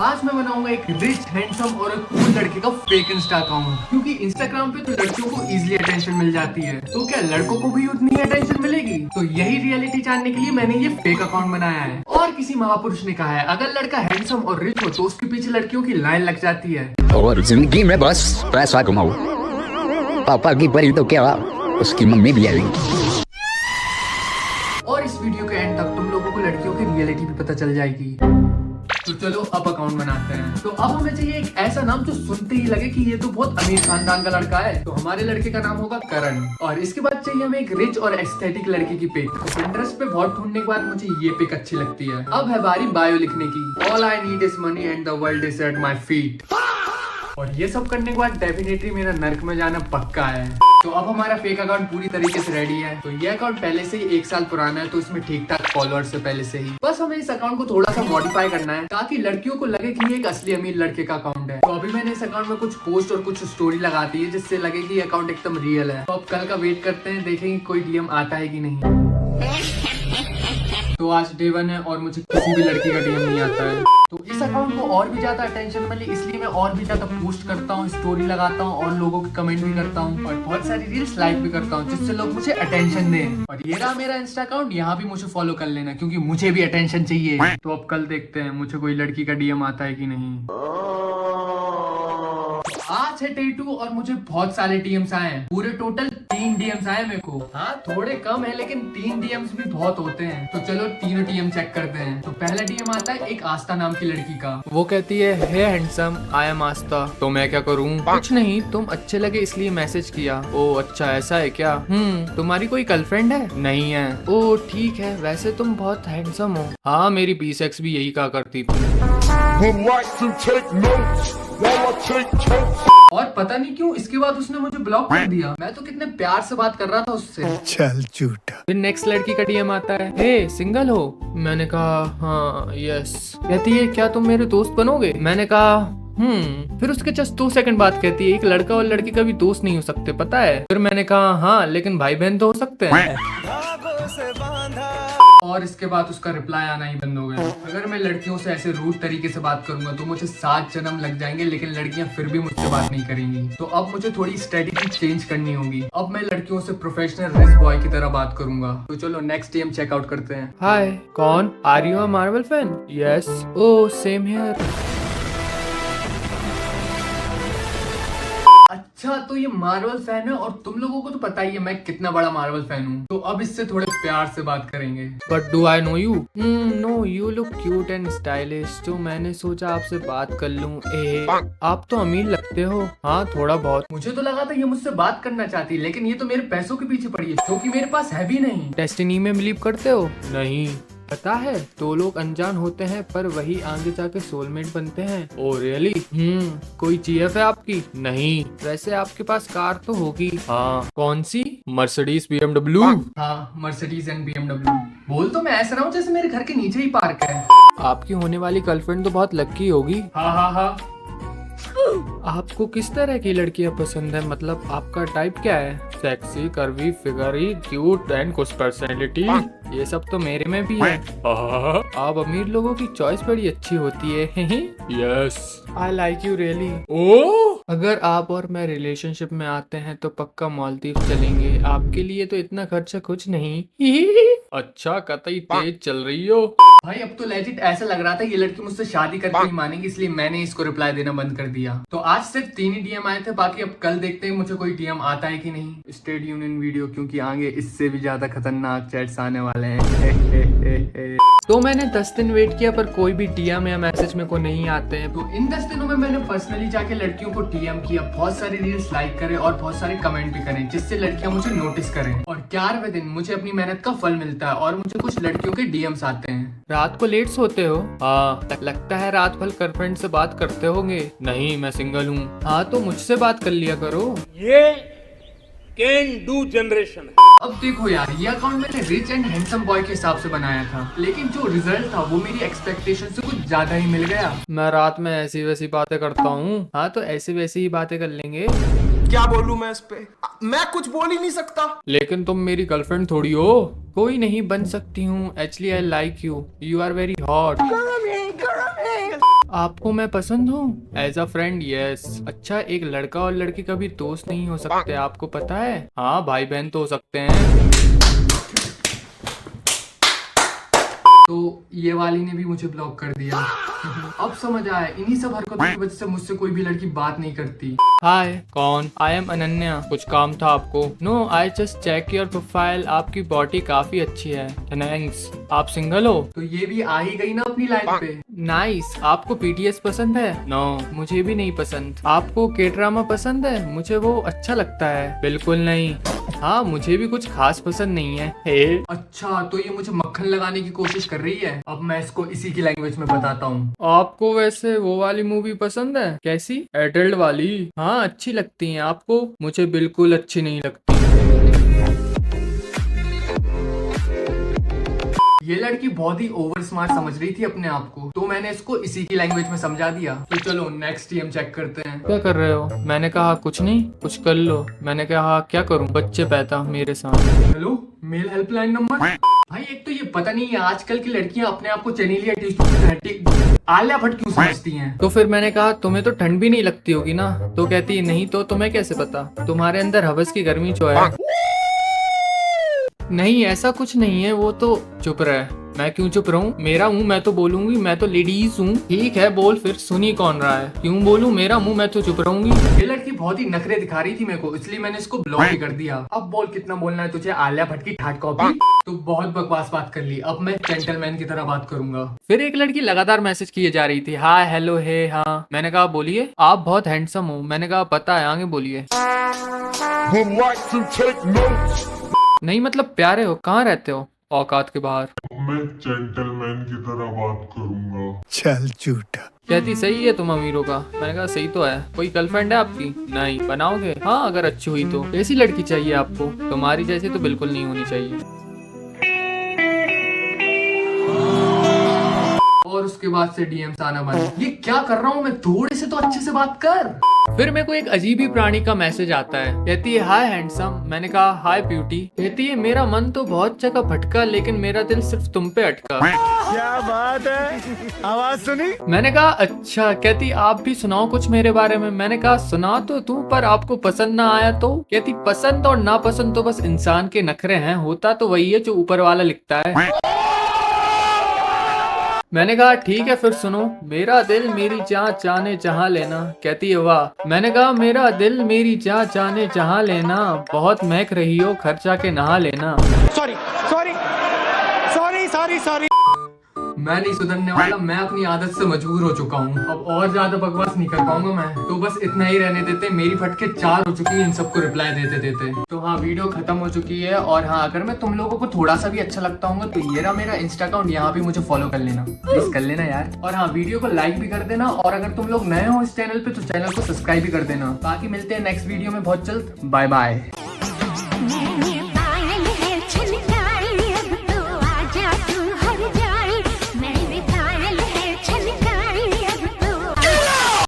आज मैं बनाऊंगा एक रिच हैंडसम और एक कूल लड़के का फेक इंस्टा अकाउंट, क्योंकि इंस्टाग्राम पे तो लड़कियों को इजीली अटेंशन मिल जाती है, तो क्या लड़कों को भी उतनी ही अटेंशन मिलेगी? तो यही रियलिटी जानने के लिए मैंने ये फेक अकाउंट बनाया है। और किसी महापुरुष ने कहा है, अगर लड़का हैंडसम और रिच हो तो उसके पीछे लड़कियों की लाइन लग जाती है। और जिंदगी में बस पैसा कमाओ, पापा की परी तो क्या उसकी मम्मी भी आएगी। और इस वीडियो के एंड तक तुम लोगों को लड़कियों की रियलिटी भी पता चल जाएगी। तो चलो अब अकाउंट बनाते हैं। तो अब हमें चाहिए एक ऐसा नाम जो सुनते ही लगे कि ये तो बहुत अमीर खानदान का लड़का है। तो हमारे लड़के का नाम होगा करण। और इसके बाद चाहिए हमें एक रिच और एस्थेटिक लड़के की पिक। तो पिंटरेस्ट पे बहुत ढूंढने के बाद मुझे ये पिक अच्छी लगती है। अब है बारी बायो लिखने की। All I need is money and the world is at my feet. और ये सब करने के बाद डेफिनेटली मेरा नर्क में जाना पक्का है। तो अब हमारा फेक अकाउंट पूरी तरीके से रेडी है। तो ये अकाउंट पहले से ही 1 साल पुराना है, तो इसमें ठीक ठाक फॉलोअर्स है पहले से ही। बस हमें इस अकाउंट को थोड़ा सा मॉडिफाई करना है ताकि लड़कियों को लगे कि ये एक असली अमीर लड़के का अकाउंट है। तो अभी मैंने इस अकाउंट में कुछ पोस्ट और कुछ स्टोरी लगा दी है जिससे लगे कि ये अकाउंट एकदम रियल है। तो अब कल का वेट करते हैं, देखेंगे कोई डीएम आता है कि नहीं। तो आज डे 1 है और मुझे किसी भी लड़की का डीएम नहीं आता है। तो इस अकाउंट को और भी ज्यादा अटेंशन मिले इसलिए मैं और भी ज्यादा पोस्ट करता हूँ, स्टोरी लगाता हूँ और लोगों के कमेंट भी करता हूँ और बहुत सारी रील्स लाइक भी करता हूँ जिससे लोग मुझे अटेंशन दें। और ये रहा मेरा इंस्टा अकाउंट, यहाँ भी मुझे फॉलो कर लेना क्योंकि मुझे भी अटेंशन चाहिए। तो अब कल देखते हैं मुझे कोई लड़की का डीएम आता है कि नहीं। आज है डे 2 और मुझे बहुत सारे डीएम्स आए हैं। पूरे टोटल 3 डीएम्स आए मेरे को। हाँ थोड़े कम है लेकिन 3 डीएम्स भी बहुत होते हैं। तो चलो तीनों डीएम चेक करते हैं। तो पहला डीएम आता है एक आस्था नाम की लड़की का। वो कहती है, हे हैंडसम, आई एम आस्था। तो मैं क्या करूँ? कुछ नहीं, तुम अच्छे लगे इसलिए मैसेज किया। ओ अच्छा ऐसा है क्या? तुम्हारी कोई गर्लफ्रेंड है? नहीं है। ओ ठीक है, वैसे तुम बहुत हैंडसम हो। हाँ मेरी B-Sex भी यही कहा करती थी। और पता नहीं क्यों इसके बाद उसने मुझे ब्लॉक कर दिया। मैं तो कितने प्यार से बात कर रहा था उससे। चल झूठा। फिर नेक्स्ट लड़की का डीएम आता है, हे सिंगल हो? मैंने कहा हाँ यस। कहती है क्या तुम मेरे दोस्त बनोगे? मैंने कहा फिर उसके जस्ट 2 सेकंड बाद कहती है, एक लड़का और लड़की कभी दोस्त नहीं हो सकते पता है? फिर मैंने कहा हाँ लेकिन भाई बहन तो हो सकते हैं। और इसके बाद उसका रिप्लाई आना ही बंद हो गया। अगर मैं लड़कियों से ऐसे रूड तरीके से बात करूंगा तो मुझे 7 जन्म लग जाएंगे, लेकिन लड़कियां फिर भी मुझसे बात नहीं करेंगी। तो अब मुझे थोड़ी स्ट्रेटेजी चेंज करनी होगी। अब मैं लड़कियों से प्रोफेशनल रिच बॉय की तरह बात करूंगा। तो चलो नेक्स्ट डीएम चेकआउट करते हैं। हाय कौन? Are you a Marvel fan? Yes. Oh same here. अच्छा तो ये मार्वल फैन है और तुम लोगों को तो पता ही है मैं कितना बड़ा मार्वल फैन हूँ। तो अब इससे थोड़े प्यार से बात करेंगे। But do I know you? No you look cute and stylish, तो मैंने सोचा आपसे बात कर लूं। आप तो अमीर लगते हो। हाँ थोड़ा बहुत। मुझे तो लगा था ये मुझसे बात करना चाहती है, लेकिन ये तो मेरे पैसों के पीछे पड़ी है क्योंकि मेरे पास है भी नहीं। डेस्टिनी में बिलीव करते हो? नहीं। पता है 2 लोग अनजान होते हैं पर वही आगे जाके सोलमेट बनते हैं। Oh really? कोई जीएफ है आपकी? नहीं। वैसे आपके पास कार तो होगी? हाँ। कौन सी? Mercedes BMW। हाँ मर्सिडीज एंड BMW। बोल तो मैं ऐसा रहा हूँ जैसे मेरे घर के नीचे ही पार्क है। आपकी होने वाली गर्लफ्रेंड तो बहुत लकी होगी। हाँ। आपको किस तरह की लड़कियां पसंद है? मतलब आपका टाइप क्या है? सेक्सी, कर्वी, फिगरी, क्यूट एंड कुछ पर्सनैलिटी? ये सब तो मेरे में भी है। आप अमीर लोगों की चॉइस बड़ी अच्छी होती है। Yes I like you really. Oh अगर आप और मैं रिलेशनशिप में आते हैं तो पक्का मालदीव चलेंगे। आपके लिए तो इतना खर्चा कुछ नहीं। अच्छा कतई तेज चल रही हो भाई। अब तो लेजिट ऐसा लग रहा था ये लड़की मुझसे शादी करके ही मानेगी, इसलिए मैंने इसको रिप्लाई देना बंद कर दिया। तो आज सिर्फ 3 ही डीएम आए थे, बाकी अब कल देखते हैं मुझे कोई डीएम आता है कि नहीं। स्टे ट्यून्ड इन वीडियो क्योंकि आगे इससे भी ज्यादा खतरनाक चैट्स आने वाले हैं। तो मैंने 10 दिन वेट किया पर कोई भी डीएम या मैसेज मेरे को नहीं आते हैं। तो इन 10 दिनों में मैंने पर्सनली जाके लड़कियों को डीएम किया, बहुत सारी रील्स लाइक करे और बहुत सारे कमेंट भी करें जिससे लड़कियां मुझे नोटिस करें। और 11वें दिन मुझे अपनी मेहनत का फल मिलता है और मुझे कुछ लड़कियों के डीएम्स आते हैं। रात को लेट सोते हो? हाँ। लगता है रात भर गर्लफ्रेंड से बात करते होंगे। नहीं मैं सिंगल हूँ। हाँ तो मुझसे बात कर लिया करो। ये कैन डू जनरेशन। अब देखो यार ये अकाउंट मैंने रिच एंड हैंडसम बॉय के हिसाब से बनाया था, लेकिन जो रिजल्ट था वो मेरी एक्सपेक्टेशन से कुछ ज्यादा ही मिल गया। मैं रात में ऐसी वैसी बातें करता हूँ। हाँ तो ऐसी वैसी ही बातें कर लेंगे। क्या बोलूं मैं इस पे? मैं कुछ बोल ही नहीं सकता। लेकिन तुम मेरी गर्लफ्रेंड थोड़ी हो। कोई नहीं बन सकती हूँ। Actually I like you, you are very hot. आपको मैं पसंद हूँ? As a friend yes. अच्छा, एक लड़का और लड़की कभी दोस्त नहीं हो सकते, आपको पता है? हाँ, भाई बहन तो हो सकते हैं। तो ये वाली ने भी मुझे ब्लॉक कर दिया। अब समझ आया, इन्हीं सब हरकतों की वजह से मुझसे कोई भी लड़की बात नहीं करती। हाय, कौन? I am Ananya. कुछ काम था आपको? No, I just check your profile, आपकी बॉडी काफी अच्छी है। थैंक्स। आप सिंगल हो? तो ये भी आ ही गई ना अपनी लाइन पे। नाइस। आपको पीटीएस पसंद है? नो, मुझे भी नहीं पसंद। आपको के ड्रामा पसंद है? मुझे वो अच्छा लगता है। बिल्कुल नहीं। हाँ, मुझे भी कुछ खास पसंद नहीं है। अच्छा, तो ये मुझे मक्खन लगाने की कोशिश कर रही है। अब मैं इसको इसी की लैंग्वेज में बताता हूँ। आपको वैसे वो वाली मूवी पसंद है? कैसी? एडल्ट वाली? हाँ, अच्छी लगती है आपको? मुझे बिल्कुल अच्छी नहीं लगती। ये लड़की बहुत ही ओवर स्मार्ट समझ रही थी अपने आप को, तो मैंने इसको इसी की लैंग्वेज में समझा दिया। तो चलो नेक्स्ट हम चेक करते हैं। क्या कर रहे हो? मैंने कहा कुछ नहीं, कुछ कर लो। मैंने कहा क्या करूं? बच्चे पैदा मेरे साथ। Hello, male helpline number. भाई, एक तो ये पता नहीं है आजकल की लड़कियां अपने आप को चैनीलिया आलिया भट्ट क्यों समझती हैं? तो फिर मैंने कहा तुम्हें तो ठंड भी नहीं लगती होगी ना? तो कहती है नहीं, तो तुम्हें कैसे पता? तुम्हारे अंदर हवस की गर्मी जो है। नहीं, ऐसा कुछ नहीं है। वो तो चुप रहे। मैं क्यों चुप रहूं? मेरा मुंह मैं तो बोलूंगी, मैं तो लेडीज हूँ। ठीक है, बोल फिर, सुन ही कौन रहा है? क्यों बोलूं? मेरा मुंह, मैं तो चुप रहूंगी। ये लड़की बहुत ही नखरे दिखा रही थी मेरे को, इसलिए मैंने इसको ब्लॉक ही कर दिया। अब बोल, कितना बोलना है तुझे? आलिया भट्ट की ठाट कॉपी। तो बहुत बकवास बात कर ली, अब मैं जेंटलमैन की तरह बात करूंगा। फिर एक लड़की लगातार मैसेज किए जा रही थी, हाय, हेलो, हे, हाँ। मैंने कहा बोलिए। आप बहुत हैंडसम हो। मैंने कहा पता है, आगे बोलिए। नहीं मतलब प्यारे हो। कहाँ रहते हो? औकात के बाहर। मैं जेंटलमैन की तरह बात करूंगा। चल झूठा। कहती सही है तुम अमीरों का। मैंने कहा सही तो है। कोई गर्लफ्रेंड है आपकी? नहीं। बनाओगे? हाँ, अगर अच्छी हुई तो। कैसी लड़की चाहिए आपको? तुम्हारी जैसी तो बिल्कुल नहीं होनी चाहिए। और उसके बाद से डीएम्स आना बंद। ये क्या कर रहा हूँ मैं? थोड़े से तो अच्छे से बात कर। फिर मेरे को एक अजीब ही प्राणी का मैसेज आता है। कहती है हाय हैंडसम। मैंने कहा हाय ब्यूटी। कहती है मेरा मन तो बहुत जगह भटका, लेकिन मेरा दिल सिर्फ तुम पे अटका। क्या बात है, आवाज सुनी? मैंने कहा अच्छा। कहती आप भी सुनाओ कुछ मेरे बारे में। मैंने कहा सुना तो तू, पर आपको पसंद ना आया तो? कहती पसंद और नापसंद तो बस इंसान के नखरे हैं, होता तो वही है जो ऊपर वाला लिखता है। मैंने कहा ठीक है फिर सुनो। मेरा दिल मेरी जान जाने जहाँ लेना। कहती है वाह। मैंने कहा मेरा दिल मेरी जान जाने जहाँ लेना, बहुत महक रही हो, घर जाके नहा लेना। Sorry sorry sorry sorry sorry. मैं नहीं सुधरने वाला, मैं अपनी आदत से मजबूर हो चुका हूँ। अब और ज्यादा बकवास नहीं कर पाऊंगा मैं, तो बस इतना ही रहने देते। मेरी फटके 4 हो चुकी है इन सबको रिप्लाई देते देते। तो हाँ, वीडियो खत्म हो चुकी है। और हाँ, अगर मैं तुम लोगों को थोड़ा सा भी अच्छा लगता हूँ तो ये रहा मेरा इंस्टा अकाउंट, यहाँ भी मुझे फॉलो कर लेना, प्लीज कर लेना यार। और हाँ, वीडियो को लाइक भी कर देना। और अगर तुम लोग नए हो इस चैनल पे तो चैनल को सब्सक्राइब भी कर देना। बाकी मिलते हैं नेक्स्ट वीडियो में बहुत जल्द। Bye bye.